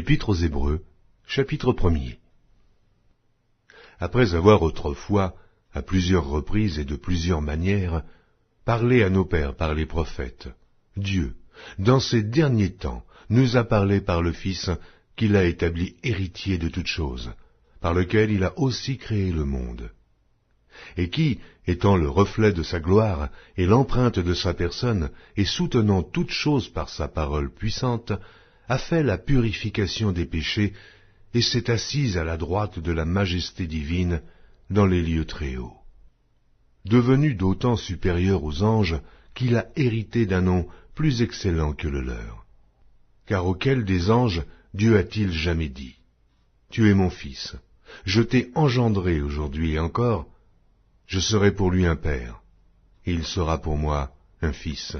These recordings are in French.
Épître aux Hébreux, chapitre 1er. Après avoir autrefois, à plusieurs reprises et de plusieurs manières, parlé à nos pères par les prophètes, Dieu, dans ces derniers temps, nous a parlé par le Fils qu'il a établi héritier de toutes choses, par lequel il a aussi créé le monde, et qui, étant le reflet de sa gloire et l'empreinte de sa personne, et soutenant toutes choses par sa parole puissante, a fait la purification des péchés, et s'est assise à la droite de la majesté divine dans les lieux très hauts. Devenu d'autant supérieur aux anges qu'il a hérité d'un nom plus excellent que le leur. Car auquel des anges Dieu a-t-il jamais dit : Tu es mon fils, je t'ai engendré aujourd'hui et encore, je serai pour lui un père, et il sera pour moi un fils.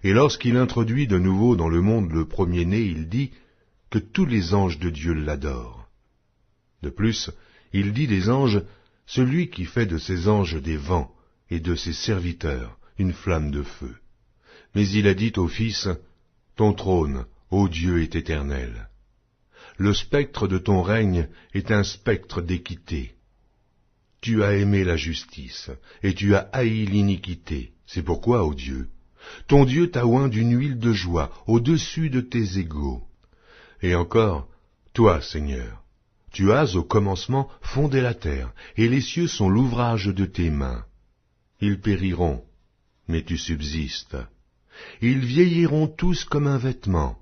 Et lorsqu'il introduit de nouveau dans le monde le premier-né, il dit que tous les anges de Dieu l'adorent. De plus, il dit des anges, celui qui fait de ses anges des vents et de ses serviteurs une flamme de feu. Mais il a dit au Fils, ton trône, ô Dieu, est éternel. Le spectre de ton règne est un spectre d'équité. Tu as aimé la justice, et tu as haï l'iniquité. C'est pourquoi, ô Dieu, ton Dieu t'a oint d'une huile de joie au-dessus de tes égaux. Et encore, toi, Seigneur, tu as au commencement fondé la terre, et les cieux sont l'ouvrage de tes mains. Ils périront, mais tu subsistes. Ils vieilliront tous comme un vêtement.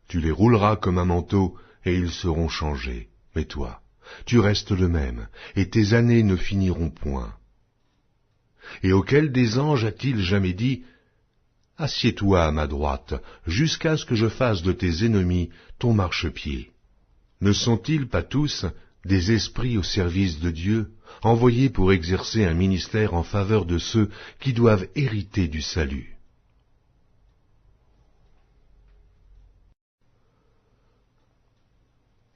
Tu les rouleras comme un manteau, et ils seront changés. Mais toi, tu restes le même, et tes années ne finiront point. Et auquel des anges a-t-il jamais dit : Assieds-toi à ma droite, jusqu'à ce que je fasse de tes ennemis ton marchepied. Ne sont-ils pas tous des esprits au service de Dieu, envoyés pour exercer un ministère en faveur de ceux qui doivent hériter du salut ?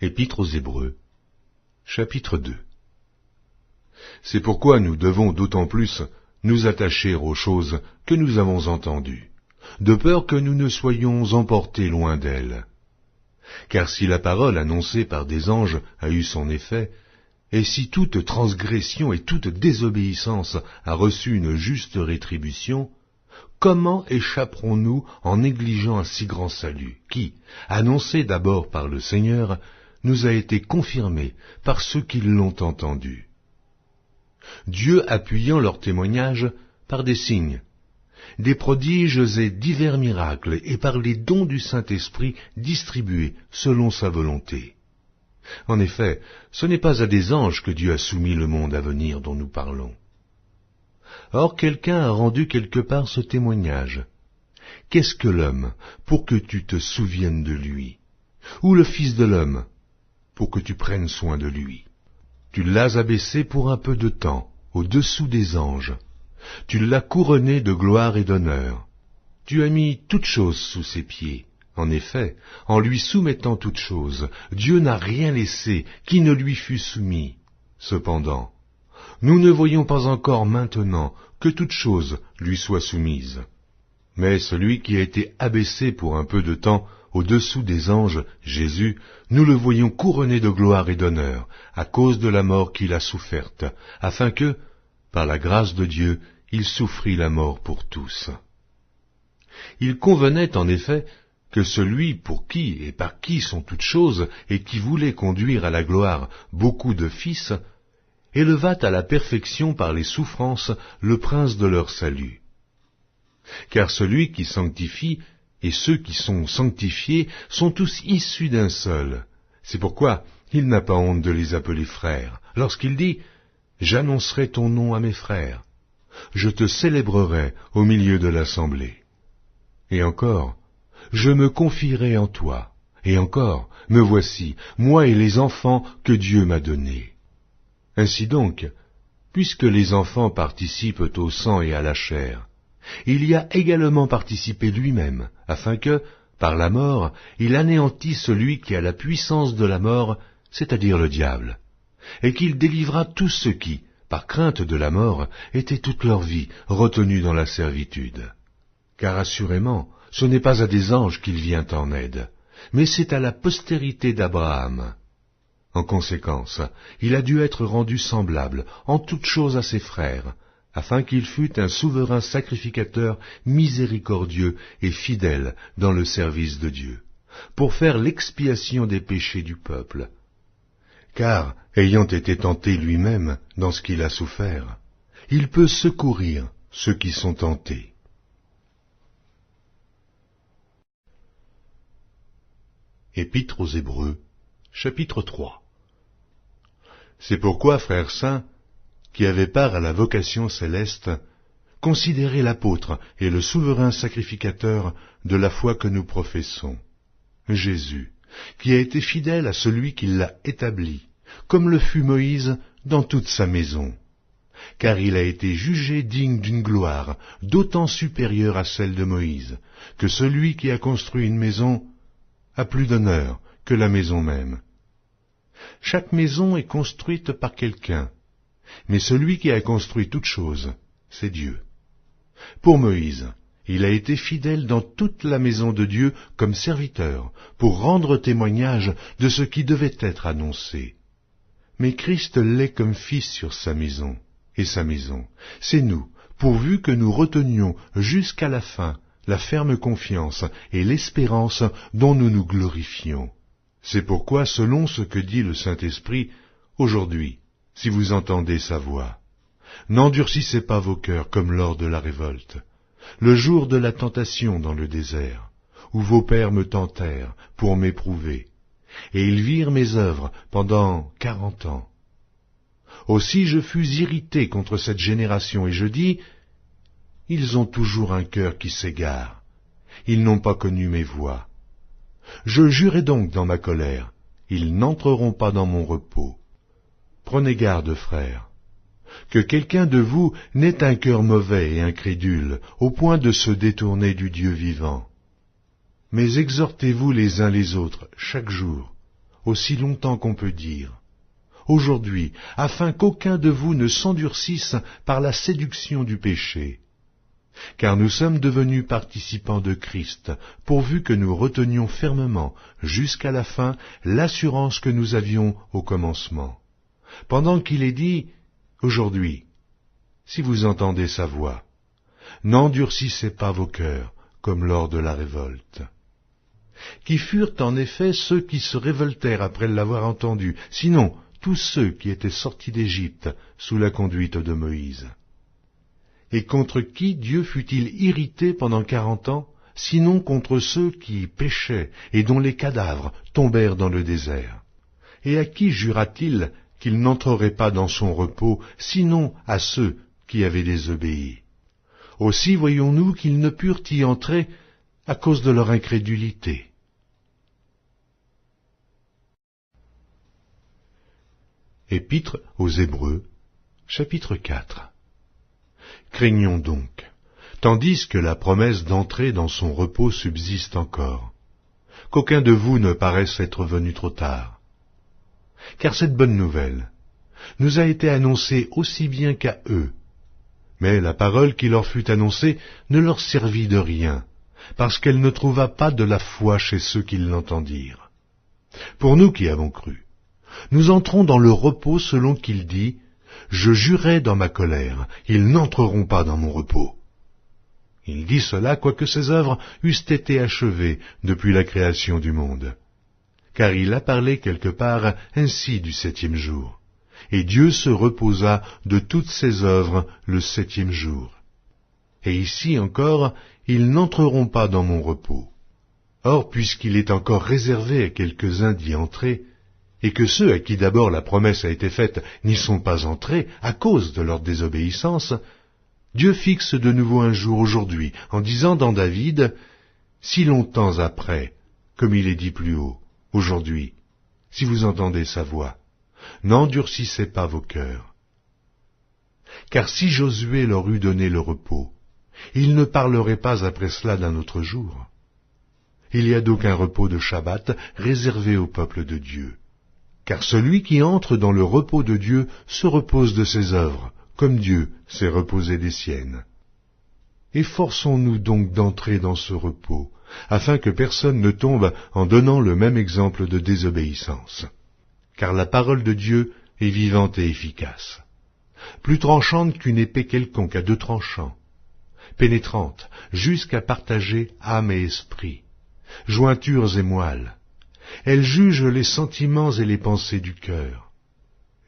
Épître aux Hébreux, chapitre 2. C'est pourquoi nous devons d'autant plus nous attacher aux choses que nous avons entendues, de peur que nous ne soyons emportés loin d'elles. Car si la parole annoncée par des anges a eu son effet, et si toute transgression et toute désobéissance a reçu une juste rétribution, comment échapperons-nous en négligeant un si grand salut, qui, annoncé d'abord par le Seigneur, nous a été confirmé par ceux qui l'ont entendu. Dieu appuyant leur témoignage par des signes, des prodiges et divers miracles, et par les dons du Saint-Esprit distribués selon sa volonté. En effet, ce n'est pas à des anges que Dieu a soumis le monde à venir dont nous parlons. Or quelqu'un a rendu quelque part ce témoignage. Qu'est-ce que l'homme pour que tu te souviennes de lui ? Ou le Fils de l'homme pour que tu prennes soin de lui ? Tu l'as abaissé pour un peu de temps, au-dessous des anges. Tu l'as couronné de gloire et d'honneur. Tu as mis toutes choses sous ses pieds. En effet, en lui soumettant toutes choses, Dieu n'a rien laissé qui ne lui fût soumis. Cependant, nous ne voyons pas encore maintenant que toutes choses lui soient soumises. Mais celui qui a été abaissé pour un peu de temps au-dessous des anges, Jésus, nous le voyons couronné de gloire et d'honneur, à cause de la mort qu'il a soufferte, afin que, par la grâce de Dieu, il souffrit la mort pour tous. Il convenait en effet que celui pour qui et par qui sont toutes choses, et qui voulait conduire à la gloire beaucoup de fils, élevât à la perfection par les souffrances le prince de leur salut. Car celui qui sanctifie et ceux qui sont sanctifiés sont tous issus d'un seul. C'est pourquoi il n'a pas honte de les appeler frères, lorsqu'il dit : J'annoncerai ton nom à mes frères, je te célébrerai au milieu de l'assemblée. Et encore, je me confierai en toi, et encore, me voici, moi et les enfants que Dieu m'a donnés. Ainsi donc, puisque les enfants participent au sang et à la chair, il y a également participé lui-même, afin que, par la mort, il anéantisse celui qui a la puissance de la mort, c'est-à-dire le diable, et qu'il délivra tous ceux qui, par crainte de la mort, étaient toute leur vie retenus dans la servitude. Car assurément, ce n'est pas à des anges qu'il vient en aide, mais c'est à la postérité d'Abraham. En conséquence, il a dû être rendu semblable en toutes choses à ses frères, afin qu'il fût un souverain sacrificateur miséricordieux et fidèle dans le service de Dieu, pour faire l'expiation des péchés du peuple. Car, ayant été tenté lui-même dans ce qu'il a souffert, il peut secourir ceux qui sont tentés. Épître aux Hébreux, chapitre 3. C'est pourquoi, frères saints, qui avez part à la vocation céleste, considérez l'apôtre et le souverain sacrificateur de la foi que nous professons, Jésus, qui a été fidèle à celui qui l'a établi, comme le fut Moïse dans toute sa maison, car il a été jugé digne d'une gloire d'autant supérieure à celle de Moïse, que celui qui a construit une maison a plus d'honneur que la maison même. Chaque maison est construite par quelqu'un, mais celui qui a construit toute chose, c'est Dieu. Pour Moïse, il a été fidèle dans toute la maison de Dieu comme serviteur, pour rendre témoignage de ce qui devait être annoncé. Mais Christ l'est comme fils sur sa maison, et sa maison, c'est nous, pourvu que nous retenions jusqu'à la fin la ferme confiance et l'espérance dont nous nous glorifions. C'est pourquoi, selon ce que dit le Saint-Esprit, aujourd'hui, si vous entendez sa voix, n'endurcissez pas vos cœurs comme lors de la révolte, le jour de la tentation dans le désert, où vos pères me tentèrent pour m'éprouver, et ils virent mes œuvres pendant 40 ans. Aussi je fus irrité contre cette génération, et je dis, ils ont toujours un cœur qui s'égare, ils n'ont pas connu mes voies. Je jurai donc dans ma colère, ils n'entreront pas dans mon repos. Prenez garde, frères, que quelqu'un de vous n'ait un cœur mauvais et incrédule, au point de se détourner du Dieu vivant. Mais exhortez-vous les uns les autres chaque jour, aussi longtemps qu'on peut dire, aujourd'hui, afin qu'aucun de vous ne s'endurcisse par la séduction du péché. Car nous sommes devenus participants de Christ, pourvu que nous retenions fermement, jusqu'à la fin, l'assurance que nous avions au commencement. Pendant qu'il est dit, aujourd'hui, si vous entendez sa voix, n'endurcissez pas vos cœurs, comme lors de la révolte. Qui furent en effet ceux qui se révoltèrent après l'avoir entendu, sinon tous ceux qui étaient sortis d'Égypte sous la conduite de Moïse. Et contre qui Dieu fut-il irrité pendant 40 ans, sinon contre ceux qui péchaient et dont les cadavres tombèrent dans le désert? Et à qui jura-t-il qu'il n'entrerait pas dans son repos, sinon à ceux qui avaient désobéi? Aussi voyons-nous qu'ils ne purent y entrer à cause de leur incrédulité. Épître aux Hébreux, chapitre 4. Craignons donc, tandis que la promesse d'entrer dans son repos subsiste encore, qu'aucun de vous ne paraisse être venu trop tard. Car cette bonne nouvelle nous a été annoncée aussi bien qu'à eux, mais la parole qui leur fut annoncée ne leur servit de rien, parce qu'elle ne trouva pas de la foi chez ceux qui l'entendirent. Pour nous qui avons cru, nous entrons dans le repos selon qu'il dit, « Je jurai dans ma colère, ils n'entreront pas dans mon repos. » Il dit cela quoique ses œuvres eussent été achevées depuis la création du monde. Car il a parlé quelque part ainsi du 7e jour. Et Dieu se reposa de toutes ses œuvres le 7e jour. Et ici encore, ils n'entreront pas dans mon repos. Or, puisqu'il est encore réservé à quelques-uns d'y entrer, et que ceux à qui d'abord la promesse a été faite n'y sont pas entrés à cause de leur désobéissance, Dieu fixe de nouveau un jour aujourd'hui, en disant dans David, « Si longtemps après, comme il est dit plus haut, aujourd'hui, si vous entendez sa voix, n'endurcissez pas vos cœurs. Car si Josué leur eût donné le repos, il ne parlerait pas après cela d'un autre jour. Il y a donc un repos de Shabbat réservé au peuple de Dieu. Car celui qui entre dans le repos de Dieu se repose de ses œuvres, comme Dieu s'est reposé des siennes. Efforçons-nous donc d'entrer dans ce repos, afin que personne ne tombe en donnant le même exemple de désobéissance. Car la parole de Dieu est vivante et efficace, plus tranchante qu'une épée quelconque à deux tranchants, pénétrante jusqu'à partager âme et esprit, jointures et moelles. Elle juge les sentiments et les pensées du cœur.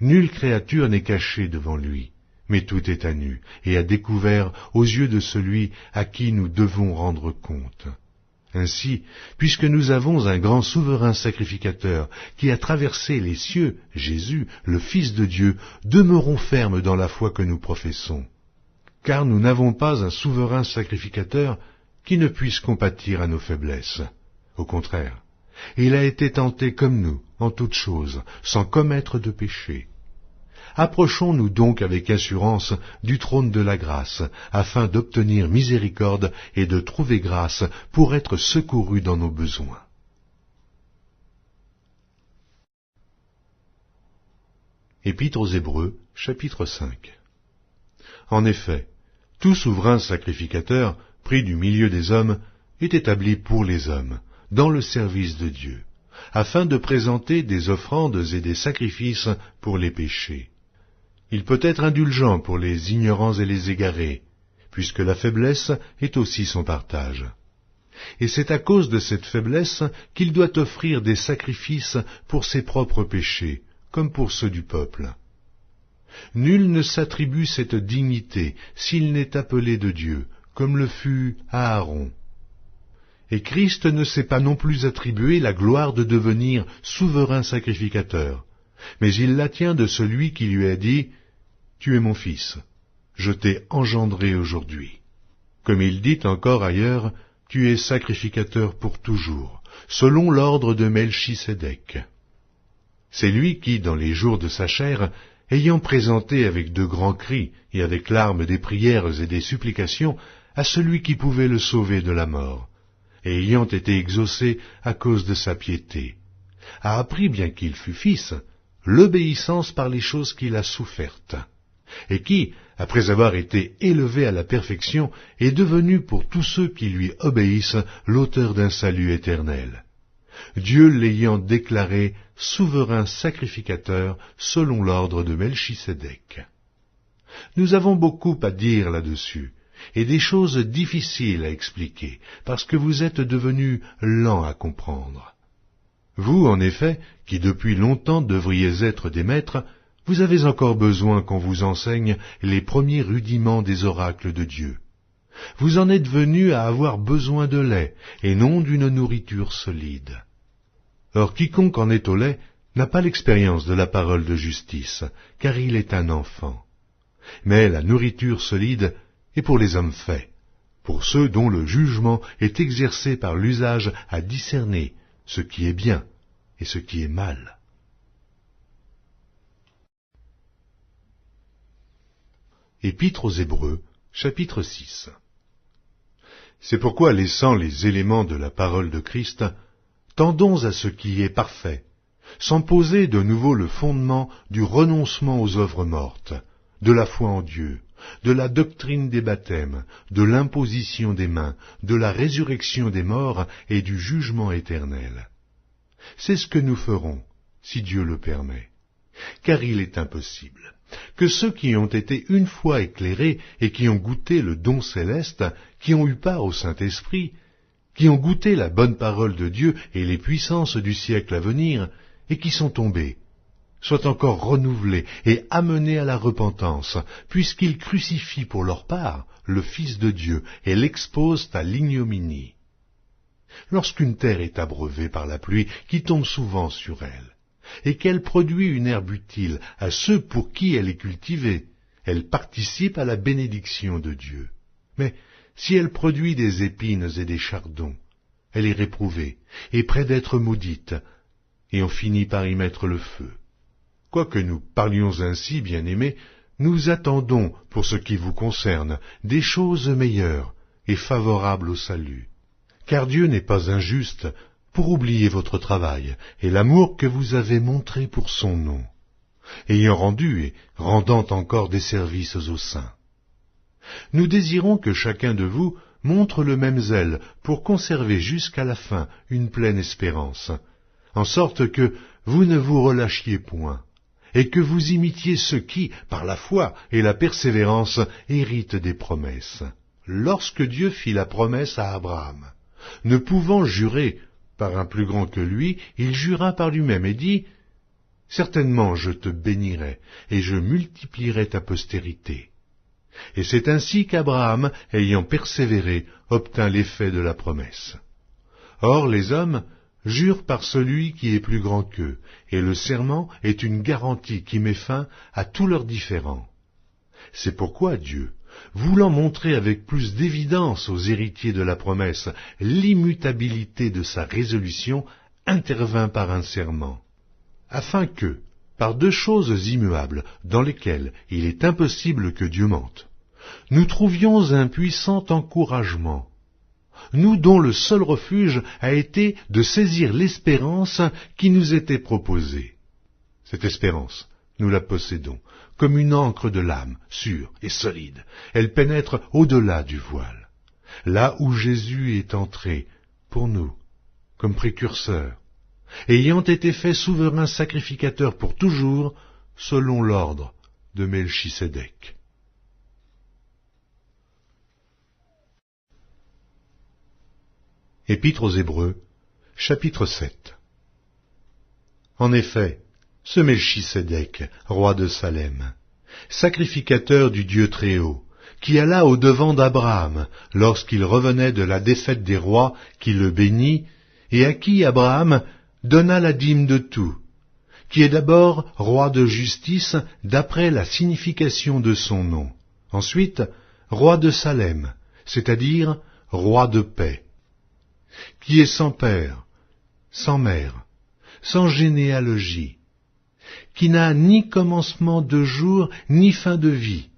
Nulle créature n'est cachée devant lui, mais tout est à nu et à découvert aux yeux de celui à qui nous devons rendre compte. Ainsi, puisque nous avons un grand souverain sacrificateur qui a traversé les cieux, Jésus, le Fils de Dieu, demeurons fermes dans la foi que nous professons. Car nous n'avons pas un souverain sacrificateur qui ne puisse compatir à nos faiblesses. Au contraire, il a été tenté comme nous, en toutes choses, sans commettre de péché. Approchons-nous donc avec assurance du trône de la grâce, afin d'obtenir miséricorde et de trouver grâce pour être secourus dans nos besoins. Épître aux Hébreux, chapitre 5. En effet, tout souverain sacrificateur, pris du milieu des hommes, est établi pour les hommes, dans le service de Dieu, afin de présenter des offrandes et des sacrifices pour les péchés. Il peut être indulgent pour les ignorants et les égarés, puisque la faiblesse est aussi son partage. Et c'est à cause de cette faiblesse qu'il doit offrir des sacrifices pour ses propres péchés, comme pour ceux du peuple. Nul ne s'attribue cette dignité s'il n'est appelé de Dieu, comme le fut Aaron. Et Christ ne s'est pas non plus attribué la gloire de devenir souverain sacrificateur, mais il la tient de celui qui lui a dit « Tu es mon fils, je t'ai engendré aujourd'hui ». Comme il dit encore ailleurs « Tu es sacrificateur pour toujours, selon l'ordre de Melchisédek ». C'est lui qui, dans les jours de sa chair, ayant présenté avec de grands cris et avec larmes des prières et des supplications à celui qui pouvait le sauver de la mort, et ayant été exaucé à cause de sa piété, a appris, bien qu'il fût fils, l'obéissance par les choses qu'il a souffertes, et qui, après avoir été élevé à la perfection, est devenu pour tous ceux qui lui obéissent l'auteur d'un salut éternel. Dieu l'ayant déclaré souverain sacrificateur selon l'ordre de Melchisédek. Nous avons beaucoup à dire là-dessus, et des choses difficiles à expliquer, parce que vous êtes devenus lents à comprendre. Vous, en effet, qui depuis longtemps devriez être des maîtres, vous avez encore besoin qu'on vous enseigne les premiers rudiments des oracles de Dieu. Vous en êtes venus à avoir besoin de lait, et non d'une nourriture solide. Or quiconque en est au lait n'a pas l'expérience de la parole de justice, car il est un enfant. Mais la nourriture solide est pour les hommes faits, pour ceux dont le jugement est exercé par l'usage à discerner ce qui est bien et ce qui est mal. Épître aux Hébreux, chapitre 6. C'est pourquoi, laissant les éléments de la parole de Christ, tendons à ce qui est parfait, sans poser de nouveau le fondement du renoncement aux œuvres mortes, de la foi en Dieu, de la doctrine des baptêmes, de l'imposition des mains, de la résurrection des morts et du jugement éternel. C'est ce que nous ferons, si Dieu le permet, car il est impossible que ceux qui ont été une fois éclairés et qui ont goûté le don céleste, qui ont eu part au Saint-Esprit, qui ont goûté la bonne parole de Dieu et les puissances du siècle à venir, et qui sont tombés, soient encore renouvelés et amenés à la repentance, puisqu'ils crucifient pour leur part le Fils de Dieu et l'exposent à l'ignominie. Lorsqu'une terre est abreuvée par la pluie qui tombe souvent sur elle, et qu'elle produit une herbe utile à ceux pour qui elle est cultivée, elle participe à la bénédiction de Dieu. Mais si elle produit des épines et des chardons, elle est réprouvée et près d'être maudite, et on finit par y mettre le feu. Quoique nous parlions ainsi, bien-aimés, nous attendons, pour ce qui vous concerne, des choses meilleures et favorables au salut. Car Dieu n'est pas injuste pour oublier votre travail et l'amour que vous avez montré pour son nom, ayant rendu et rendant encore des services aux saints. Nous désirons que chacun de vous montre le même zèle pour conserver jusqu'à la fin une pleine espérance, en sorte que vous ne vous relâchiez point, et que vous imitiez ceux qui, par la foi et la persévérance, héritent des promesses. Lorsque Dieu fit la promesse à Abraham, ne pouvant jurer par un plus grand que lui, il jura par lui-même et dit « Certainement je te bénirai, et je multiplierai ta postérité. » Et c'est ainsi qu'Abraham, ayant persévéré, obtint l'effet de la promesse. Or les hommes jurent par celui qui est plus grand qu'eux, et le serment est une garantie qui met fin à tous leurs différends. C'est pourquoi Dieu, voulant montrer avec plus d'évidence aux héritiers de la promesse l'immutabilité de sa résolution, intervint par un serment, afin que, par deux choses immuables, dans lesquelles il est impossible que Dieu mente, nous trouvions un puissant encouragement, nous dont le seul refuge a été de saisir l'espérance qui nous était proposée. Cette espérance, nous la possédons, comme une ancre de l'âme, sûre et solide. Elle pénètre au-delà du voile, là où Jésus est entré, pour nous, comme précurseur, ayant été fait souverain sacrificateur pour toujours, selon l'ordre de Melchisédek. Épître aux Hébreux, chapitre 7. En effet, ce Melchisédek, roi de Salem, sacrificateur du Dieu Très-Haut, qui alla au-devant d'Abraham lorsqu'il revenait de la défaite des rois, qui le bénit, et à qui Abraham donna la dîme de tout, qui est d'abord roi de justice d'après la signification de son nom, ensuite roi de Salem, c'est-à-dire roi de paix, qui est sans père, sans mère, sans généalogie, qui n'a ni commencement de jour, ni fin de vie,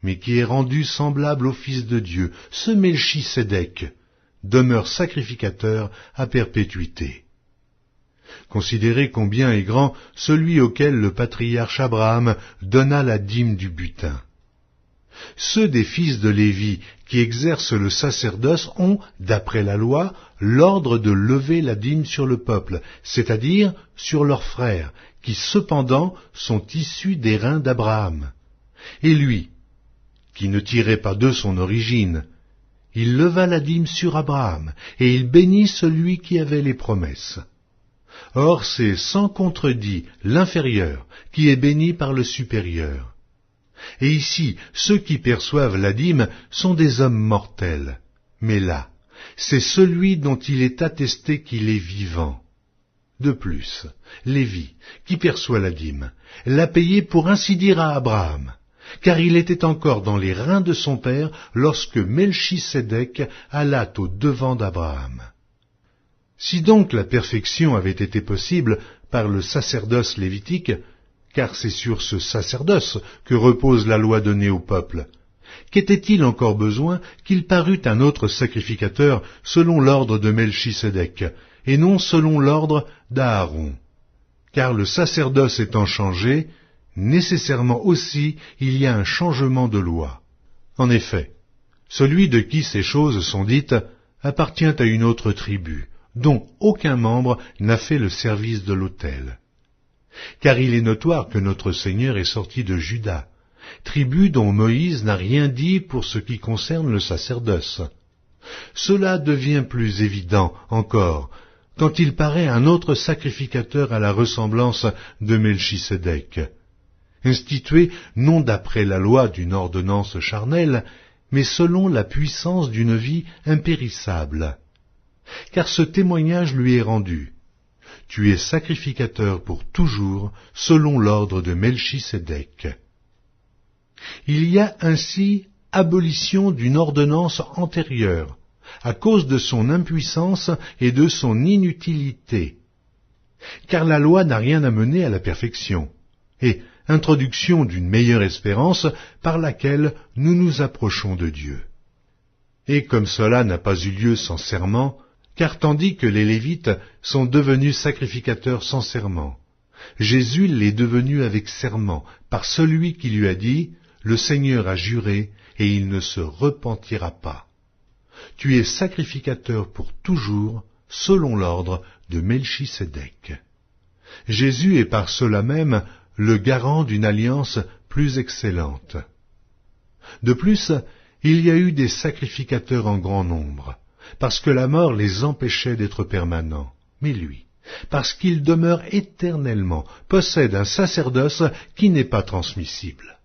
mais qui est rendu semblable au Fils de Dieu, ce Melchisédek, demeure sacrificateur à perpétuité. Considérez combien est grand celui auquel le patriarche Abraham donna la dîme du butin. Ceux des fils de Lévi qui exercent le sacerdoce ont, d'après la loi, l'ordre de lever la dîme sur le peuple, c'est-à-dire sur leurs frères, qui cependant sont issus des reins d'Abraham. Et lui, qui ne tirait pas d'eux son origine, il leva la dîme sur Abraham, et il bénit celui qui avait les promesses. Or c'est sans contredit l'inférieur qui est béni par le supérieur. Et ici, ceux qui perçoivent la dîme sont des hommes mortels. Mais là, c'est celui dont il est attesté qu'il est vivant. De plus, Lévi, qui perçoit la dîme, l'a payé pour ainsi dire à Abraham, car il était encore dans les reins de son père lorsque Melchisédek alla au devant d'Abraham. Si donc la perfection avait été possible par le sacerdoce lévitique, car c'est sur ce sacerdoce que repose la loi donnée au peuple, qu'était-il encore besoin qu'il parût un autre sacrificateur selon l'ordre de Melchisédek, et non selon l'ordre d'Aaron? Car le sacerdoce étant changé, nécessairement aussi il y a un changement de loi. En effet, celui de qui ces choses sont dites appartient à une autre tribu, dont aucun membre n'a fait le service de l'autel. Car il est notoire que notre Seigneur est sorti de Juda, tribu dont Moïse n'a rien dit pour ce qui concerne le sacerdoce. Cela devient plus évident encore quand il paraît un autre sacrificateur à la ressemblance de Melchisédek, institué non d'après la loi d'une ordonnance charnelle, mais selon la puissance d'une vie impérissable. Car ce témoignage lui est rendu. Tu es sacrificateur pour toujours, selon l'ordre de Melchisédek. Il y a ainsi abolition d'une ordonnance antérieure, à cause de son impuissance et de son inutilité. Car la loi n'a rien amené à la perfection, et introduction d'une meilleure espérance par laquelle nous nous approchons de Dieu. Et comme cela n'a pas eu lieu sans serment, car tandis que les Lévites sont devenus sacrificateurs sans serment, Jésus l'est devenu avec serment, par celui qui lui a dit « Le Seigneur a juré, et il ne se repentira pas ». Tu es sacrificateur pour toujours, selon l'ordre de Melchisédek. Jésus est par cela même le garant d'une alliance plus excellente. De plus, il y a eu des sacrificateurs en grand nombre, parce que la mort les empêchait d'être permanents. Mais lui, parce qu'il demeure éternellement, possède un sacerdoce qui n'est pas transmissible.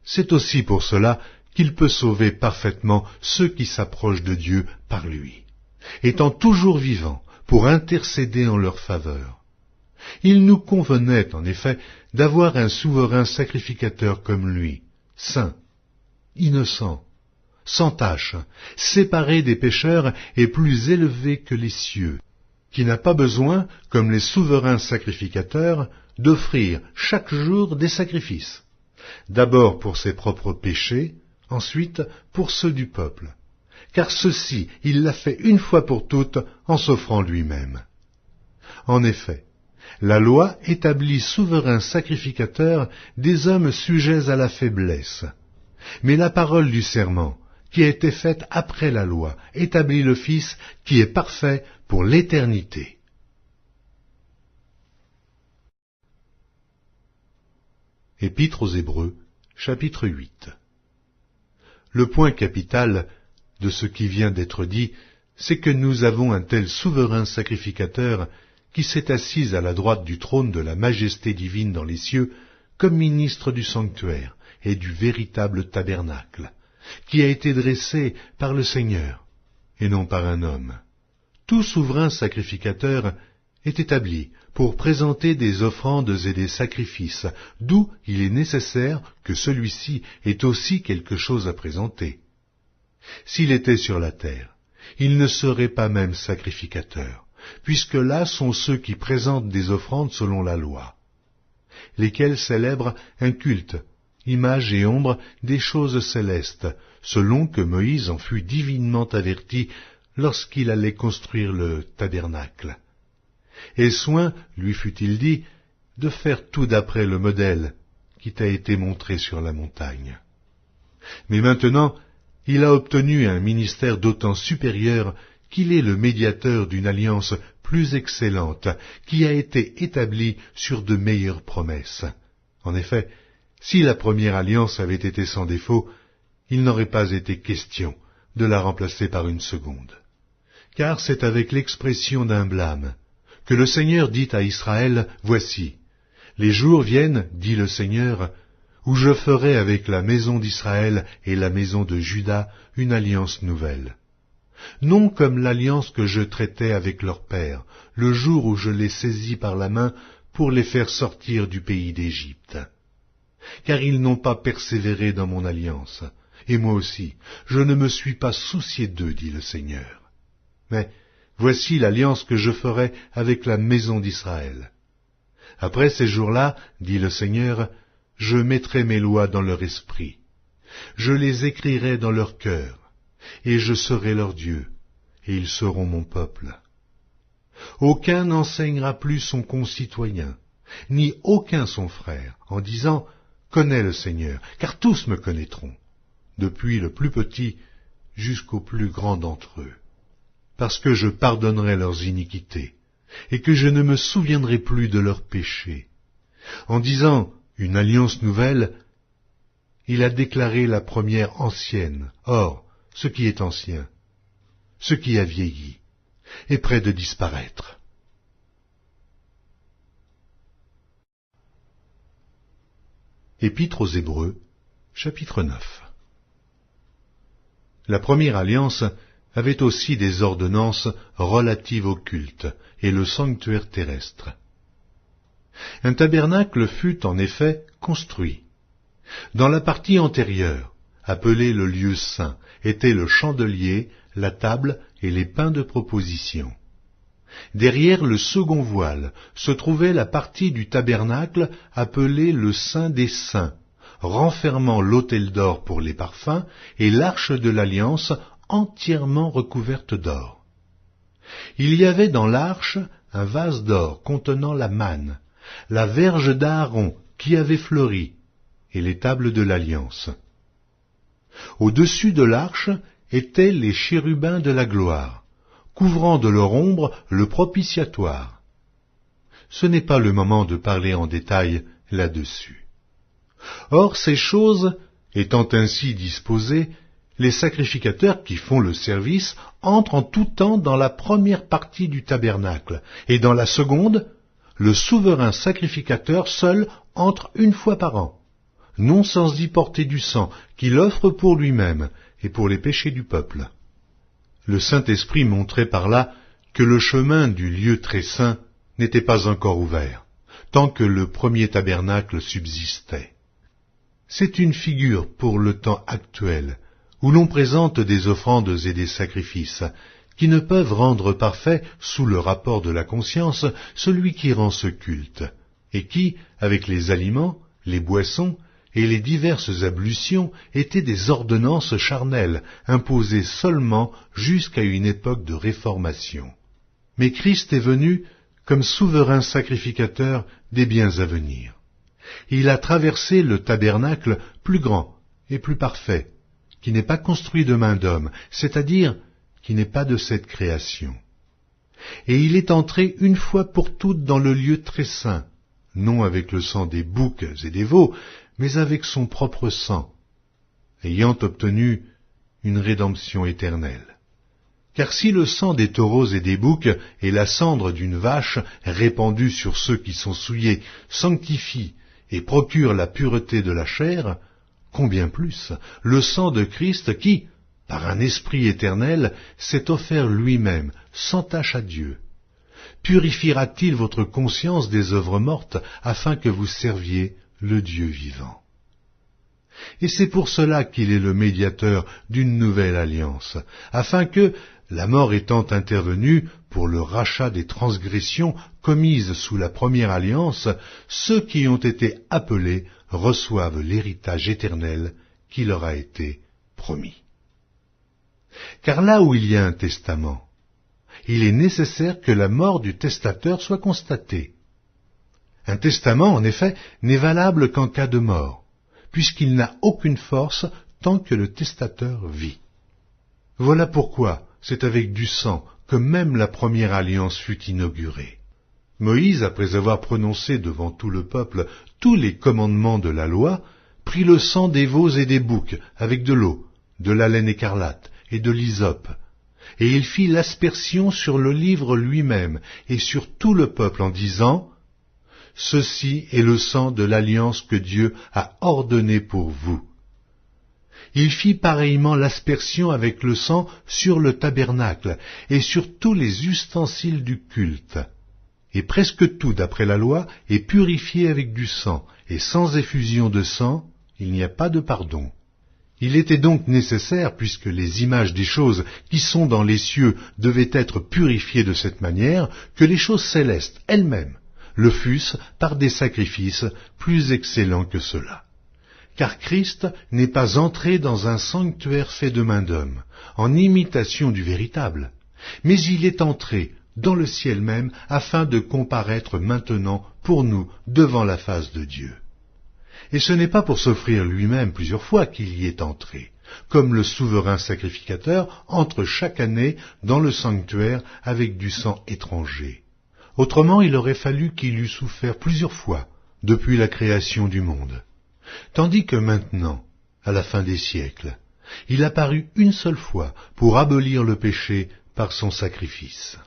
C'est aussi pour cela qu'il peut sauver parfaitement ceux qui s'approchent de Dieu par lui, étant toujours vivant pour intercéder en leur faveur. Il nous convenait, en effet, d'avoir un souverain sacrificateur comme lui, saint, innocent, sans tache, séparé des pécheurs et plus élevé que les cieux, qui n'a pas besoin, comme les souverains sacrificateurs, d'offrir chaque jour des sacrifices, d'abord pour ses propres péchés, ensuite pour ceux du peuple, car ceci il l'a fait une fois pour toutes en s'offrant lui-même. En effet, la loi établit souverains sacrificateurs des hommes sujets à la faiblesse, mais la parole du serment, qui a été faite après la loi, établit le Fils qui est parfait pour l'éternité. Épître aux Hébreux, chapitre 8. Le point capital de ce qui vient d'être dit, c'est que nous avons un tel souverain sacrificateur qui s'est assis à la droite du trône de la majesté divine dans les cieux, comme ministre du sanctuaire et du véritable tabernacle, qui a été dressé par le Seigneur, et non par un homme. Tout souverain sacrificateur est établi pour présenter des offrandes et des sacrifices, d'où il est nécessaire que celui-ci ait aussi quelque chose à présenter. S'il était sur la terre, il ne serait pas même sacrificateur, puisque là sont ceux qui présentent des offrandes selon la loi, lesquels célèbrent un culte, image et ombre des choses célestes, selon que Moïse en fut divinement averti lorsqu'il allait construire le tabernacle. Et soin, lui fut-il dit, de faire tout d'après le modèle qui t'a été montré sur la montagne. Mais maintenant, il a obtenu un ministère d'autant supérieur qu'il est le médiateur d'une alliance plus excellente, qui a été établie sur de meilleures promesses. En effet, si la première alliance avait été sans défaut, il n'aurait pas été question de la remplacer par une seconde. Car c'est avec l'expression d'un blâme que le Seigneur dit à Israël, « Voici, les jours viennent, dit le Seigneur, où je ferai avec la maison d'Israël et la maison de Juda une alliance nouvelle. Non comme l'alliance que je traitais avec leur père, le jour où je les saisis par la main pour les faire sortir du pays d'Égypte. Car ils n'ont pas persévéré dans mon alliance, et moi aussi, je ne me suis pas soucié d'eux, dit le Seigneur. Mais voici l'alliance que je ferai avec la maison d'Israël. Après ces jours-là, dit le Seigneur, je mettrai mes lois dans leur esprit. Je les écrirai dans leur cœur, et je serai leur Dieu, et ils seront mon peuple. Aucun n'enseignera plus son concitoyen, ni aucun son frère, en disant « Connais le Seigneur », car tous me connaîtront, depuis le plus petit jusqu'au plus grand d'entre eux, parce que je pardonnerai leurs iniquités, et que je ne me souviendrai plus de leurs péchés. En disant « une alliance nouvelle », il a déclaré la première ancienne. Or, ce qui est ancien, ce qui a vieilli, est près de disparaître. Épître aux Hébreux, chapitre 9. La première alliance avait aussi des ordonnances relatives au culte et le sanctuaire terrestre. Un tabernacle fut en effet construit. Dans la partie antérieure, appelée le lieu saint, étaient le chandelier, la table et les pains de proposition. Derrière le second voile se trouvait la partie du tabernacle appelée le Saint des Saints, renfermant l'autel d'or pour les parfums et l'arche de l'Alliance entièrement recouverte d'or. Il y avait dans l'arche un vase d'or contenant la manne, la verge d'Aaron qui avait fleuri, et les tables de l'Alliance. Au-dessus de l'arche étaient les chérubins de la gloire, couvrant de leur ombre le propitiatoire. Ce n'est pas le moment de parler en détail là-dessus. Or, ces choses étant ainsi disposées, les sacrificateurs qui font le service entrent en tout temps dans la première partie du tabernacle, et dans la seconde, le souverain sacrificateur seul entre une fois par an, non sans y porter du sang qu'il offre pour lui-même et pour les péchés du peuple. Le Saint-Esprit montrait par là que le chemin du lieu très saint n'était pas encore ouvert, tant que le premier tabernacle subsistait. C'est une figure pour le temps actuel, où l'on présente des offrandes et des sacrifices, qui ne peuvent rendre parfait, sous le rapport de la conscience, celui qui rend ce culte, et qui, avec les aliments, les boissons et les diverses ablutions, étaient des ordonnances charnelles, imposées seulement jusqu'à une époque de réformation. Mais Christ est venu comme souverain sacrificateur des biens à venir. Il a traversé le tabernacle plus grand et plus parfait, qui n'est pas construit de main d'homme, c'est-à-dire qui n'est pas de cette création. Et il est entré une fois pour toutes dans le lieu très saint, non avec le sang des boucs et des veaux, mais avec son propre sang, ayant obtenu une rédemption éternelle. Car si le sang des taureaux et des boucs et la cendre d'une vache répandue sur ceux qui sont souillés sanctifient et procurent la pureté de la chair, combien plus le sang de Christ qui, par un esprit éternel, s'est offert lui-même, sans tache à Dieu. Purifiera-t-il votre conscience des œuvres mortes, afin que vous serviez le Dieu vivant? Et c'est pour cela qu'il est le médiateur d'une nouvelle alliance, afin que, la mort étant intervenue pour le rachat des transgressions commises sous la première alliance, ceux qui ont été appelés reçoivent l'héritage éternel qui leur a été promis. Car là où il y a un testament, il est nécessaire que la mort du testateur soit constatée. Un testament, en effet, n'est valable qu'en cas de mort, puisqu'il n'a aucune force tant que le testateur vit. Voilà pourquoi c'est avec du sang que même la première alliance fut inaugurée. Moïse, après avoir prononcé devant tout le peuple tous les commandements de la loi, prit le sang des veaux et des boucs avec de l'eau, de la laine écarlate et de l'hysope, et il fit l'aspersion sur le livre lui-même et sur tout le peuple en disant « Ceci est le sang de l'alliance que Dieu a ordonné pour vous. » Il fit pareillement l'aspersion avec le sang sur le tabernacle et sur tous les ustensiles du culte. Et presque tout, d'après la loi, est purifié avec du sang, et sans effusion de sang, il n'y a pas de pardon. Il était donc nécessaire, puisque les images des choses qui sont dans les cieux devaient être purifiées de cette manière, que les choses célestes elles-mêmes le fussent par des sacrifices plus excellents que ceux-là. Car Christ n'est pas entré dans un sanctuaire fait de main d'homme, en imitation du véritable, mais il est entré dans le ciel même, afin de comparaître maintenant pour nous devant la face de Dieu. Et ce n'est pas pour s'offrir lui-même plusieurs fois qu'il y est entré, comme le souverain sacrificateur entre chaque année dans le sanctuaire avec du sang étranger. Autrement, il aurait fallu qu'il eût souffert plusieurs fois depuis la création du monde. Tandis que maintenant, à la fin des siècles, il apparut une seule fois pour abolir le péché par son sacrifice.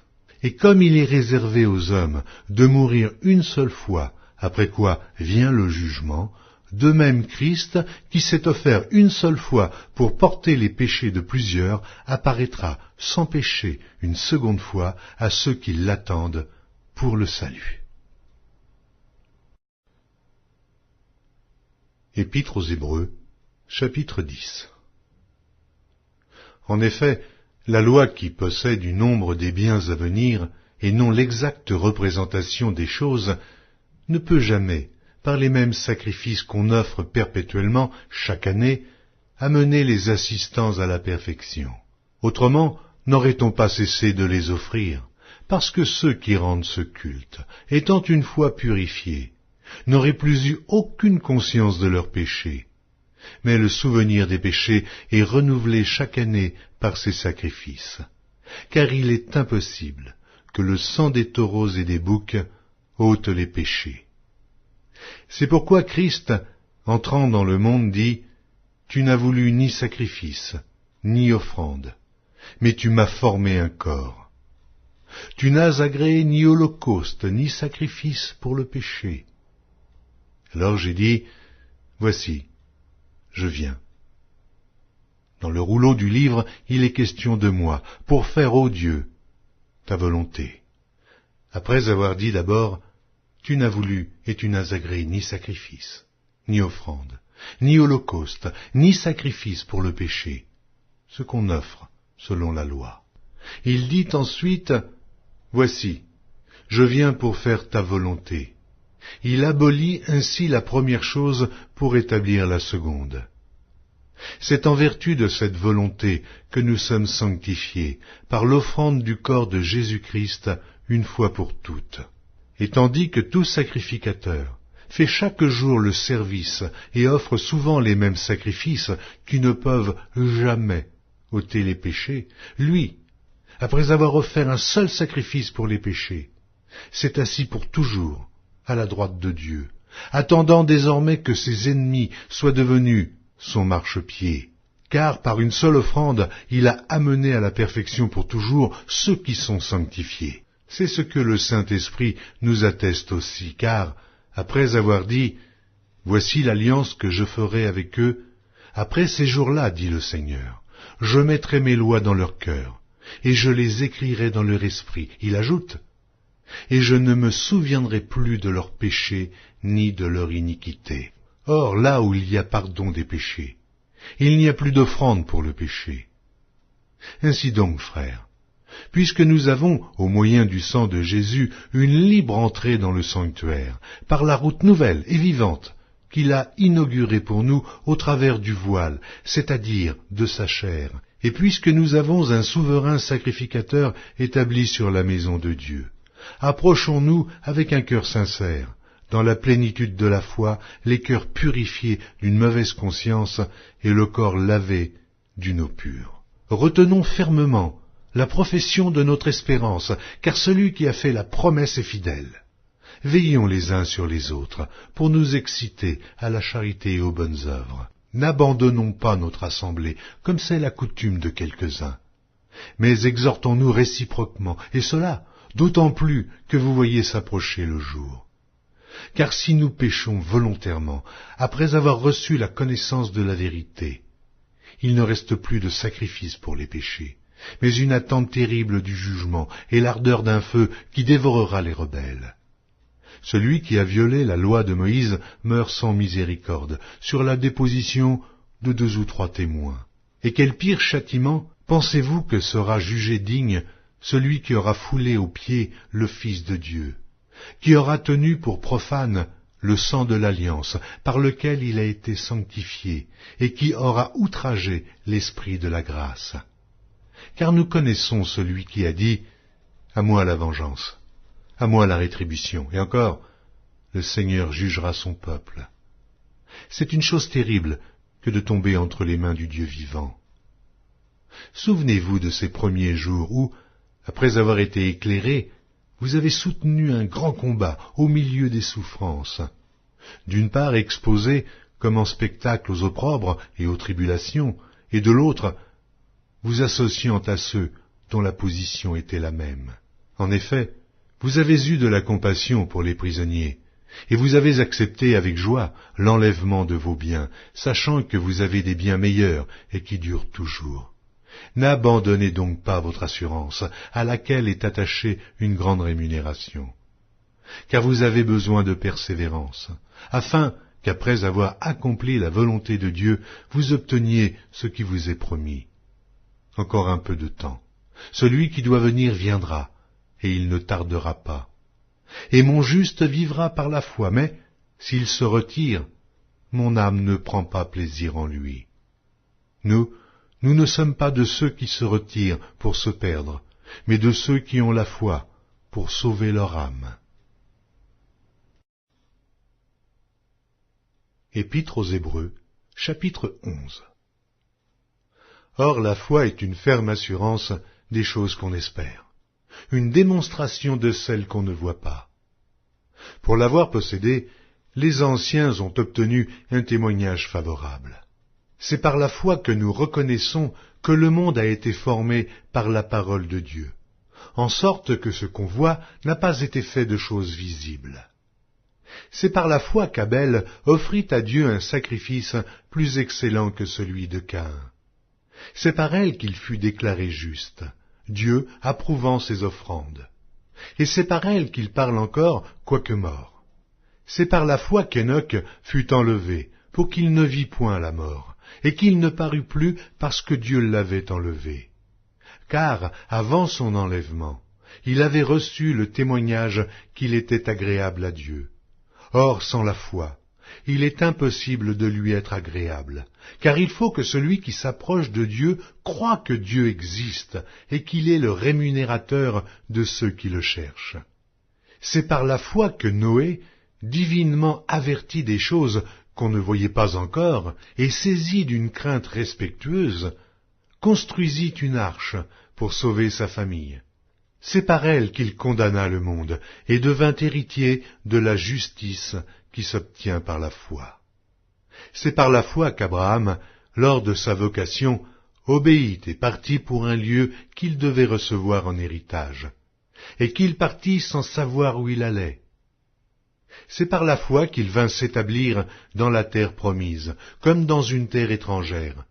Et comme il est réservé aux hommes de mourir une seule fois, après quoi vient le jugement, de même Christ, qui s'est offert une seule fois pour porter les péchés de plusieurs, apparaîtra sans péché une seconde fois à ceux qui l'attendent pour le salut. Épître aux Hébreux, chapitre 10. En effet, la loi qui possède du nombre des biens à venir, et non l'exacte représentation des choses, ne peut jamais, par les mêmes sacrifices qu'on offre perpétuellement chaque année, amener les assistants à la perfection. Autrement, n'aurait-on pas cessé de les offrir, parce que ceux qui rendent ce culte, étant une fois purifiés, n'auraient plus eu aucune conscience de leurs péchés, mais le souvenir des péchés est renouvelé chaque année par ses sacrifices, car il est impossible que le sang des taureaux et des boucs ôte les péchés. C'est pourquoi Christ, entrant dans le monde, dit « Tu n'as voulu ni sacrifice, ni offrande, mais tu m'as formé un corps. Tu n'as agréé ni holocauste, ni sacrifice pour le péché. » Alors j'ai dit « Voici, je viens. » Dans le rouleau du livre, il est question de moi, pour faire, ô Dieu, ta volonté. Après avoir dit d'abord, tu n'as voulu et tu n'as agréé ni sacrifice, ni offrande, ni holocauste, ni sacrifice pour le péché, ce qu'on offre selon la loi. Il dit ensuite, voici, je viens pour faire ta volonté. Il abolit ainsi la première chose pour établir la seconde. C'est en vertu de cette volonté que nous sommes sanctifiés par l'offrande du corps de Jésus-Christ une fois pour toutes. Et tandis que tout sacrificateur fait chaque jour le service et offre souvent les mêmes sacrifices qui ne peuvent jamais ôter les péchés, lui, après avoir offert un seul sacrifice pour les péchés, s'est assis pour toujours à la droite de Dieu, attendant désormais que ses ennemis soient devenus son marchepied, car par une seule offrande, il a amené à la perfection pour toujours ceux qui sont sanctifiés. C'est ce que le Saint-Esprit nous atteste aussi, car, après avoir dit « Voici l'alliance que je ferai avec eux, après ces jours-là, dit le Seigneur, je mettrai mes lois dans leur cœur, et je les écrirai dans leur esprit. » Il ajoute « Et je ne me souviendrai plus de leurs péchés ni de leur iniquité. » Or, là où il y a pardon des péchés, il n'y a plus d'offrande pour le péché. Ainsi donc, frères, puisque nous avons, au moyen du sang de Jésus, une libre entrée dans le sanctuaire, par la route nouvelle et vivante qu'il a inaugurée pour nous au travers du voile, c'est-à-dire de sa chair, et puisque nous avons un souverain sacrificateur établi sur la maison de Dieu, approchons-nous avec un cœur sincère, dans la plénitude de la foi, les cœurs purifiés d'une mauvaise conscience et le corps lavé d'une eau pure. Retenons fermement la profession de notre espérance, car celui qui a fait la promesse est fidèle. Veillons les uns sur les autres, pour nous exciter à la charité et aux bonnes œuvres. N'abandonnons pas notre assemblée, comme c'est la coutume de quelques-uns, mais exhortons-nous réciproquement, et cela d'autant plus que vous voyez s'approcher le jour. Car si nous péchons volontairement, après avoir reçu la connaissance de la vérité, il ne reste plus de sacrifice pour les péchés, mais une attente terrible du jugement et l'ardeur d'un feu qui dévorera les rebelles. Celui qui a violé la loi de Moïse meurt sans miséricorde, sur la déposition de 2 ou 3 témoins. Et quel pire châtiment pensez-vous que sera jugé digne celui qui aura foulé aux pieds le Fils de Dieu, qui aura tenu pour profane le sang de l'alliance par lequel il a été sanctifié, et qui aura outragé l'Esprit de la grâce. Car nous connaissons celui qui a dit « À moi la vengeance, à moi la rétribution », et encore « Le Seigneur jugera son peuple ». C'est une chose terrible que de tomber entre les mains du Dieu vivant. Souvenez-vous de ces premiers jours où, après avoir été éclairés, vous avez soutenu un grand combat au milieu des souffrances, d'une part exposé comme en spectacle aux opprobres et aux tribulations, et de l'autre, vous associant à ceux dont la position était la même. En effet, vous avez eu de la compassion pour les prisonniers, et vous avez accepté avec joie l'enlèvement de vos biens, sachant que vous avez des biens meilleurs et qui durent toujours. N'abandonnez donc pas votre assurance, à laquelle est attachée une grande rémunération. Car vous avez besoin de persévérance, afin qu'après avoir accompli la volonté de Dieu, vous obteniez ce qui vous est promis. Encore un peu de temps. Celui qui doit venir viendra, et il ne tardera pas. Et mon juste vivra par la foi, mais, s'il se retire, mon âme ne prend pas plaisir en lui. Nous ne sommes pas de ceux qui se retirent pour se perdre, mais de ceux qui ont la foi pour sauver leur âme. Épître aux Hébreux, Chapitre 11. Or la foi est une ferme assurance des choses qu'on espère, une démonstration de celles qu'on ne voit pas. Pour l'avoir possédée, les anciens ont obtenu un témoignage favorable. C'est par la foi que nous reconnaissons que le monde a été formé par la parole de Dieu, en sorte que ce qu'on voit n'a pas été fait de choses visibles. C'est par la foi qu'Abel offrit à Dieu un sacrifice plus excellent que celui de Caïn. C'est par elle qu'il fut déclaré juste, Dieu approuvant ses offrandes. Et c'est par elle qu'il parle encore, quoique mort. C'est par la foi qu'Enoch fut enlevé, pour qu'il ne vît point la mort, et qu'il ne parut plus parce que Dieu l'avait enlevé. Car, avant son enlèvement, il avait reçu le témoignage qu'il était agréable à Dieu. Or, sans la foi, il est impossible de lui être agréable, car il faut que celui qui s'approche de Dieu croie que Dieu existe et qu'il est le rémunérateur de ceux qui le cherchent. C'est par la foi que Noé, divinement averti des choses qu'on ne voyait pas encore et saisi d'une crainte respectueuse, construisit une arche pour sauver sa famille. C'est par elle qu'il condamna le monde et devint héritier de la justice qui s'obtient par la foi. C'est par la foi qu'Abraham, lors de sa vocation, obéit et partit pour un lieu qu'il devait recevoir en héritage, et qu'il partit sans savoir où il allait. C'est par la foi qu'il vint s'établir dans la terre promise, comme dans une terre étrangère,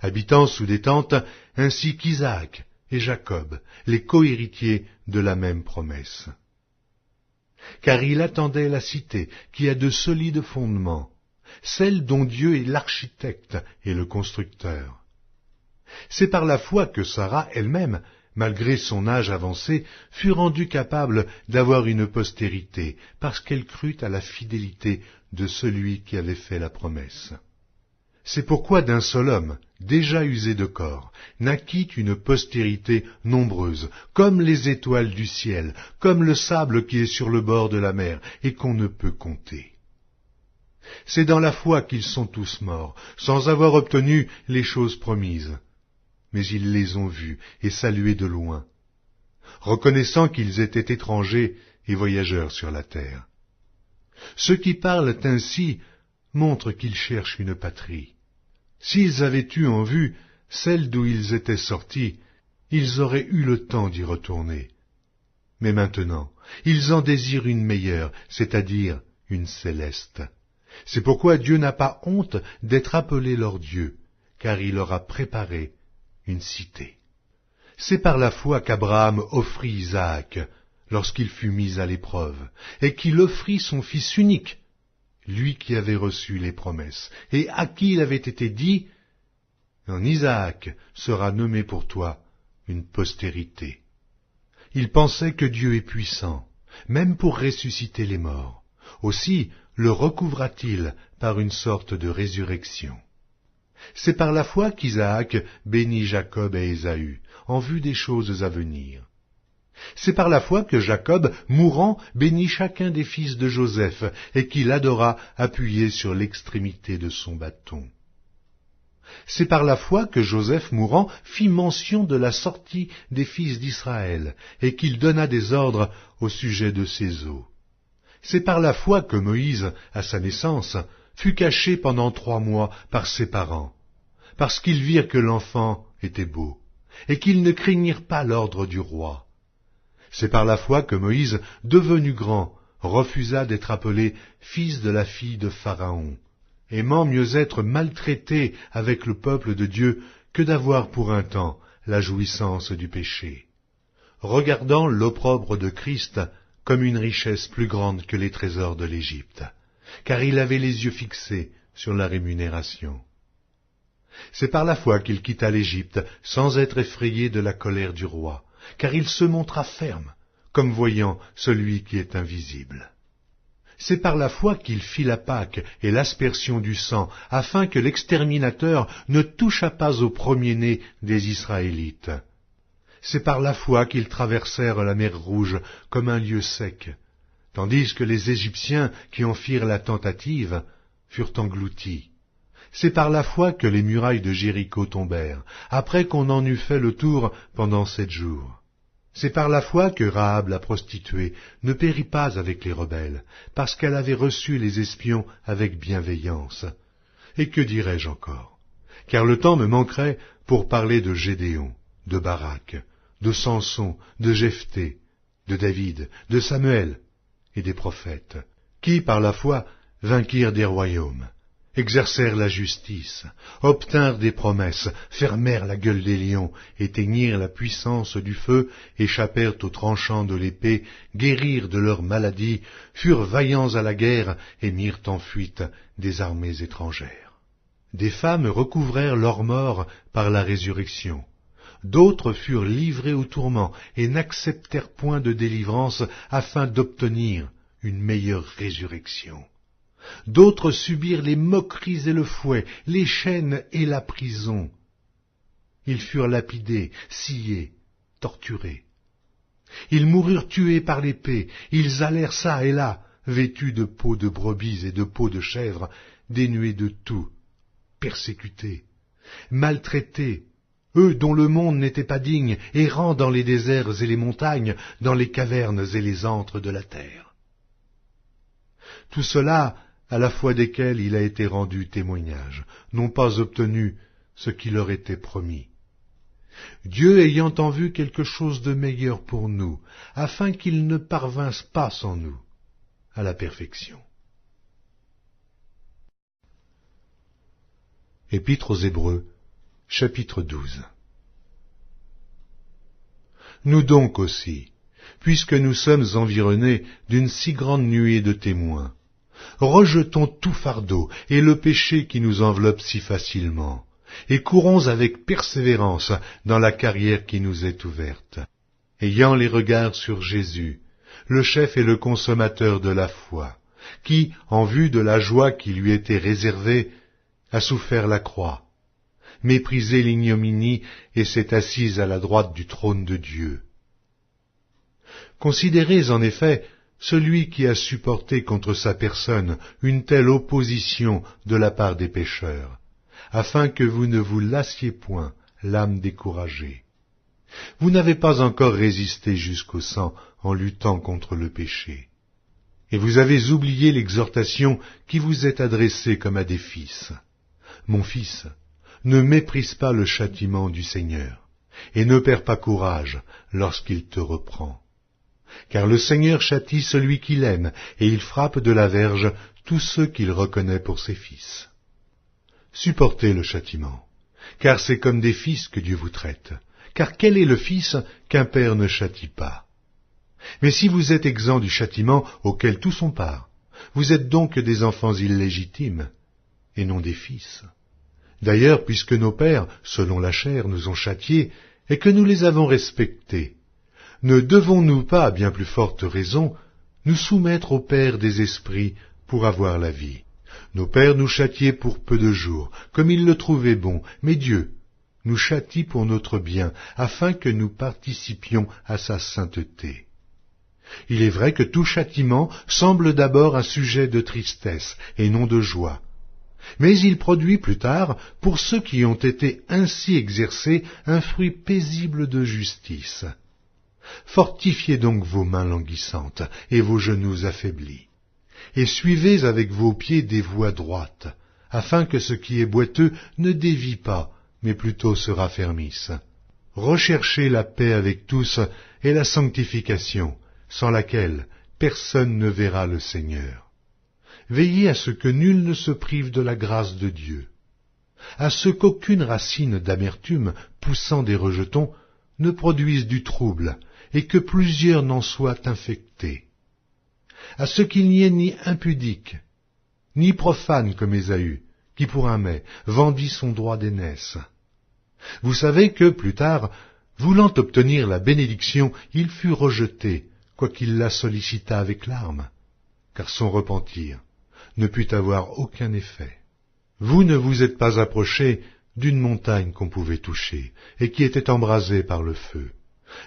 habitant sous des tentes, ainsi qu'Isaac et Jacob, les cohéritiers de la même promesse. Car il attendait la cité qui a de solides fondements, celle dont Dieu est l'architecte et le constructeur. C'est par la foi que Sarah elle-même, malgré son âge avancé, fut rendue capable d'avoir une postérité, parce qu'elle crut à la fidélité de celui qui avait fait la promesse. C'est pourquoi d'un seul homme, déjà usé de corps, naquit une postérité nombreuse, comme les étoiles du ciel, comme le sable qui est sur le bord de la mer, et qu'on ne peut compter. C'est dans la foi qu'ils sont tous morts, sans avoir obtenu les choses promises. Mais ils les ont vus et salués de loin, reconnaissant qu'ils étaient étrangers et voyageurs sur la terre. Ceux qui parlent ainsi montrent qu'ils cherchent une patrie. S'ils avaient eu en vue celle d'où ils étaient sortis, ils auraient eu le temps d'y retourner. Mais maintenant, ils en désirent une meilleure, c'est-à-dire une céleste. C'est pourquoi Dieu n'a pas honte d'être appelé leur Dieu, car il leur a préparé une cité. C'est par la foi qu'Abraham offrit Isaac lorsqu'il fut mis à l'épreuve, et qu'il offrit son fils unique, lui qui avait reçu les promesses, et à qui il avait été dit, « En Isaac sera nommé pour toi une postérité. » Il pensait que Dieu est puissant, même pour ressusciter les morts. Aussi le recouvra-t-il par une sorte de résurrection. C'est par la foi qu'Isaac bénit Jacob et Ésaü, en vue des choses à venir. C'est par la foi que Jacob, mourant, bénit chacun des fils de Joseph, et qu'il adora appuyé sur l'extrémité de son bâton. C'est par la foi que Joseph, mourant, fit mention de la sortie des fils d'Israël, et qu'il donna des ordres au sujet de ses os. C'est par la foi que Moïse, à sa naissance, fut caché pendant 3 mois par ses parents, parce qu'ils virent que l'enfant était beau, et qu'ils ne craignirent pas l'ordre du roi. C'est par la foi que Moïse, devenu grand, refusa d'être appelé fils de la fille de Pharaon, aimant mieux être maltraité avec le peuple de Dieu que d'avoir pour un temps la jouissance du péché, regardant l'opprobre de Christ comme une richesse plus grande que les trésors de l'Égypte, car il avait les yeux fixés sur la rémunération. C'est par la foi qu'il quitta l'Égypte sans être effrayé de la colère du roi, car il se montra ferme, comme voyant celui qui est invisible. C'est par la foi qu'il fit la Pâque et l'aspersion du sang, afin que l'exterminateur ne touchât pas au premier-né des Israélites. C'est par la foi qu'ils traversèrent la mer Rouge comme un lieu sec, tandis que les Égyptiens qui en firent la tentative furent engloutis. C'est par la foi que les murailles de Jéricho tombèrent, après qu'on en eut fait le tour pendant 7 jours. C'est par la foi que Rahab la prostituée ne périt pas avec les rebelles, parce qu'elle avait reçu les espions avec bienveillance. Et que dirais-je encore? Car le temps me manquerait pour parler de Gédéon, de Barak, de Samson, de Jephthé, de David, de Samuel et des prophètes, qui, par la foi, vainquirent des royaumes, exercèrent la justice, obtinrent des promesses, fermèrent la gueule des lions, éteignirent la puissance du feu, échappèrent aux tranchants de l'épée, guérirent de leurs maladies, furent vaillants à la guerre et mirent en fuite des armées étrangères. Des femmes recouvrèrent leur mort par la résurrection. D'autres furent livrés au tourment et n'acceptèrent point de délivrance afin d'obtenir une meilleure résurrection. D'autres subirent les moqueries et le fouet, les chaînes et la prison. Ils furent lapidés, sciés, torturés. Ils moururent tués par l'épée, ils allèrent çà et là, vêtus de peaux de brebis et de peaux de chèvres, dénués de tout, persécutés, maltraités, eux dont le monde n'était pas digne, errant dans les déserts et les montagnes, dans les cavernes et les antres de la terre. Tout cela, à la foi desquels il a été rendu témoignage, n'ont pas obtenu ce qui leur était promis. Dieu ayant en vue quelque chose de meilleur pour nous, afin qu'ils ne parvinssent pas sans nous à la perfection. Épître aux Hébreux, chapitre 12. Nous donc aussi, puisque nous sommes environnés d'une si grande nuée de témoins, rejetons tout fardeau et le péché qui nous enveloppe si facilement, et courons avec persévérance dans la carrière qui nous est ouverte, ayant les regards sur Jésus, le chef et le consommateur de la foi, qui, en vue de la joie qui lui était réservée, a souffert la croix, méprisé l'ignominie et s'est assis à la droite du trône de Dieu. Considérez en effet celui qui a supporté contre sa personne une telle opposition de la part des pécheurs, afin que vous ne vous lassiez point l'âme découragée. Vous n'avez pas encore résisté jusqu'au sang en luttant contre le péché. Et vous avez oublié l'exhortation qui vous est adressée comme à des fils. Mon fils, ne méprise pas le châtiment du Seigneur, et ne perds pas courage lorsqu'il te reprend. Car le Seigneur châtie celui qu'il aime, et il frappe de la verge tous ceux qu'il reconnaît pour ses fils. Supportez le châtiment, car c'est comme des fils que Dieu vous traite. Car quel est le fils qu'un père ne châtie pas? Mais si vous êtes exempts du châtiment auquel tous ont part, vous êtes donc des enfants illégitimes, et non des fils. D'ailleurs, puisque nos pères, selon la chair, nous ont châtiés, et que nous les avons respectés, ne devons-nous pas, à bien plus forte raison, nous soumettre au Père des esprits pour avoir la vie? Nos pères nous châtiaient pour peu de jours, comme ils le trouvaient bon, mais Dieu nous châtie pour notre bien, afin que nous participions à sa sainteté. Il est vrai que tout châtiment semble d'abord un sujet de tristesse et non de joie, mais il produit plus tard, pour ceux qui ont été ainsi exercés, un fruit paisible de justice. Fortifiez donc vos mains languissantes et vos genoux affaiblis, et suivez avec vos pieds des voies droites, afin que ce qui est boiteux ne dévie pas, mais plutôt se raffermisse. Recherchez la paix avec tous et la sanctification, sans laquelle personne ne verra le Seigneur. Veillez à ce que nul ne se prive de la grâce de Dieu, à ce qu'aucune racine d'amertume poussant des rejetons ne produise du trouble, et que plusieurs n'en soient infectés, à ce qu'il n'y ait ni impudique, ni profane comme Ésaü, qui pour un mets vendit son droit d'aînesse. Vous savez que, plus tard, voulant obtenir la bénédiction, il fut rejeté, quoiqu'il la sollicitât avec larmes, car son repentir ne put avoir aucun effet. Vous ne vous êtes pas approchés d'une montagne qu'on pouvait toucher, et qui était embrasée par le feu,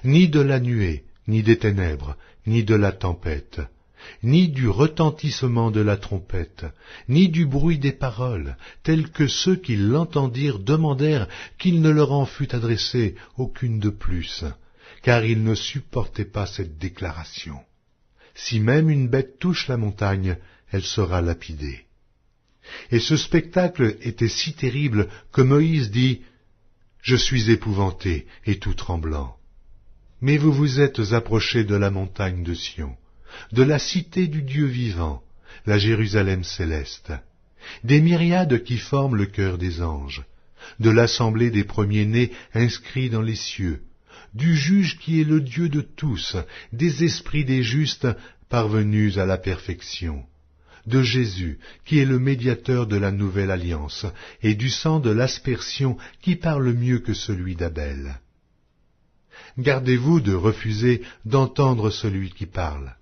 ni de la nuée, ni des ténèbres, ni de la tempête, ni du retentissement de la trompette, ni du bruit des paroles, tels que ceux qui l'entendirent demandèrent qu'il ne leur en fût adressé aucune de plus, car ils ne supportaient pas cette déclaration. Si même une bête touche la montagne, elle sera lapidée. Et ce spectacle était si terrible que Moïse dit « Je suis épouvanté et tout tremblant. » Mais vous vous êtes approchés de la montagne de Sion, de la cité du Dieu vivant, la Jérusalem céleste, des myriades qui forment le chœur des anges, de l'assemblée des premiers-nés inscrits dans les cieux, du juge qui est le Dieu de tous, des esprits des justes parvenus à la perfection, de Jésus qui est le médiateur de la nouvelle alliance, et du sang de l'aspersion qui parle mieux que celui d'Abel. Gardez-vous de refuser d'entendre celui qui parle.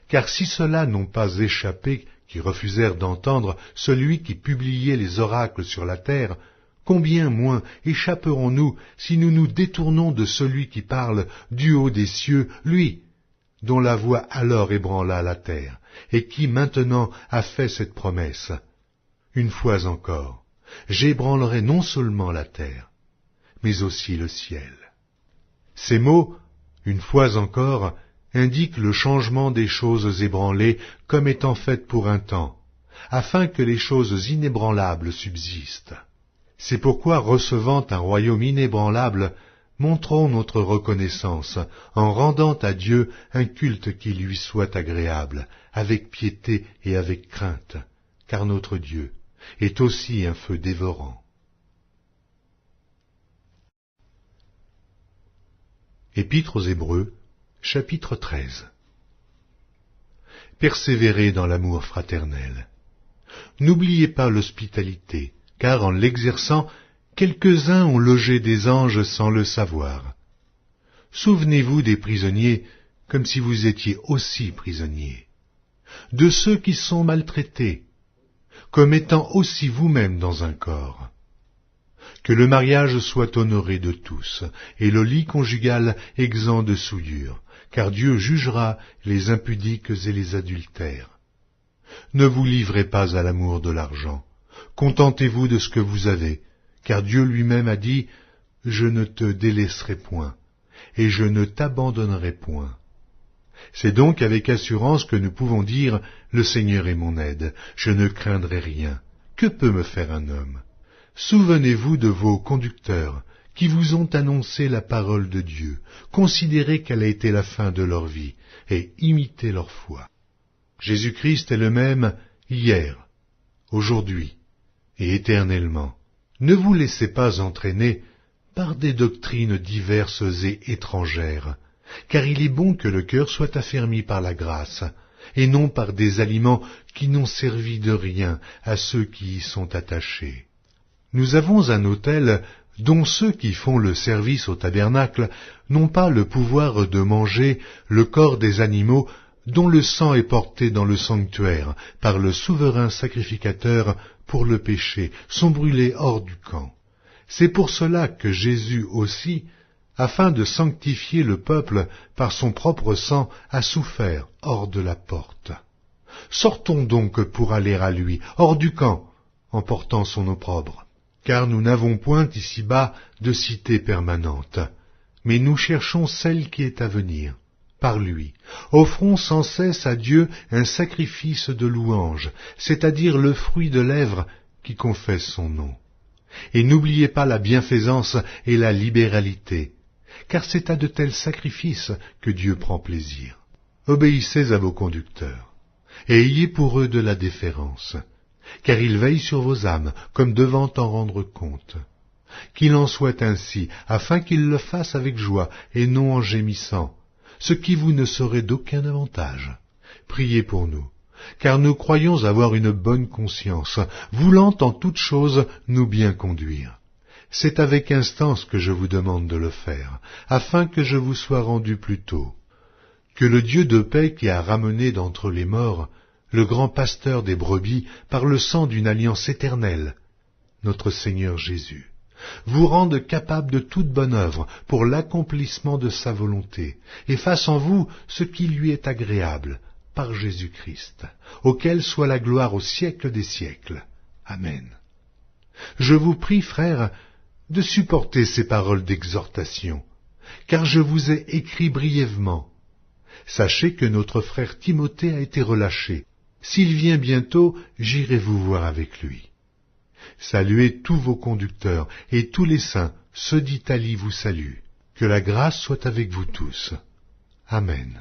Car si ceux-là n'ont pas échappé, qui refusèrent d'entendre celui qui publiait les oracles sur la terre, combien moins échapperons-nous si nous nous détournons de celui qui parle du haut des cieux, lui, dont la voix alors ébranla la terre, et qui maintenant a fait cette promesse. Une fois encore, j'ébranlerai non seulement la terre, mais aussi le ciel. Ces mots, une fois encore, indiquent le changement des choses ébranlées comme étant faites pour un temps, afin que les choses inébranlables subsistent. C'est pourquoi, recevant un royaume inébranlable, montrons notre reconnaissance en rendant à Dieu un culte qui lui soit agréable, avec piété et avec crainte, car notre Dieu est aussi un feu dévorant. Épître aux Hébreux, chapitre 13. Persévérez dans l'amour fraternel. N'oubliez pas l'hospitalité, car en l'exerçant, quelques-uns ont logé des anges sans le savoir. Souvenez-vous des prisonniers comme si vous étiez aussi prisonniers, de ceux qui sont maltraités, comme étant aussi vous-même dans un corps. Que le mariage soit honoré de tous, et le lit conjugal exempt de souillure, car Dieu jugera les impudiques et les adultères. Ne vous livrez pas à l'amour de l'argent, contentez-vous de ce que vous avez, car Dieu lui-même a dit « Je ne te délaisserai point, et je ne t'abandonnerai point ». C'est donc avec assurance que nous pouvons dire « Le Seigneur est mon aide, je ne craindrai rien. Que peut me faire un homme ?» Souvenez-vous de vos conducteurs, qui vous ont annoncé la parole de Dieu, considérez quelle a été la fin de leur vie, et imitez leur foi. Jésus-Christ est le même hier, aujourd'hui et éternellement. Ne vous laissez pas entraîner par des doctrines diverses et étrangères, car il est bon que le cœur soit affermi par la grâce, et non par des aliments qui n'ont servi de rien à ceux qui y sont attachés. Nous avons un autel dont ceux qui font le service au tabernacle n'ont pas le pouvoir de manger le corps des animaux dont le sang est porté dans le sanctuaire par le souverain sacrificateur pour le péché, sont brûlés hors du camp. C'est pour cela que Jésus aussi, afin de sanctifier le peuple par son propre sang, a souffert hors de la porte. Sortons donc pour aller à lui, hors du camp, en portant son opprobre. Car nous n'avons point ici-bas de cité permanente, mais nous cherchons celle qui est à venir. Par lui, offrons sans cesse à Dieu un sacrifice de louange, c'est-à-dire le fruit de lèvres qui confesse son nom. Et n'oubliez pas la bienfaisance et la libéralité, car c'est à de tels sacrifices que Dieu prend plaisir. Obéissez à vos conducteurs, et ayez pour eux de la déférence, car ils veillent sur vos âmes, comme devant en rendre compte. Qu'il en soit ainsi, afin qu'ils le fassent avec joie, et non en gémissant, ce qui vous ne serait d'aucun avantage. Priez pour nous, car nous croyons avoir une bonne conscience, voulant en toutes choses nous bien conduire. C'est avec instance que je vous demande de le faire, afin que je vous sois rendu plus tôt. Que le Dieu de paix qui a ramené d'entre les morts le grand pasteur des brebis par le sang d'une alliance éternelle, notre Seigneur Jésus, vous rende capable de toute bonne œuvre pour l'accomplissement de sa volonté, et fasse en vous ce qui lui est agréable, par Jésus-Christ, auquel soit la gloire au siècle des siècles. Amen. Je vous prie, frères, de supporter ces paroles d'exhortation, car je vous ai écrit brièvement. Sachez que notre frère Timothée a été relâché. S'il vient bientôt, j'irai vous voir avec lui. Saluez tous vos conducteurs, et tous les saints, ceux d'Italie vous saluent. Que la grâce soit avec vous tous. Amen.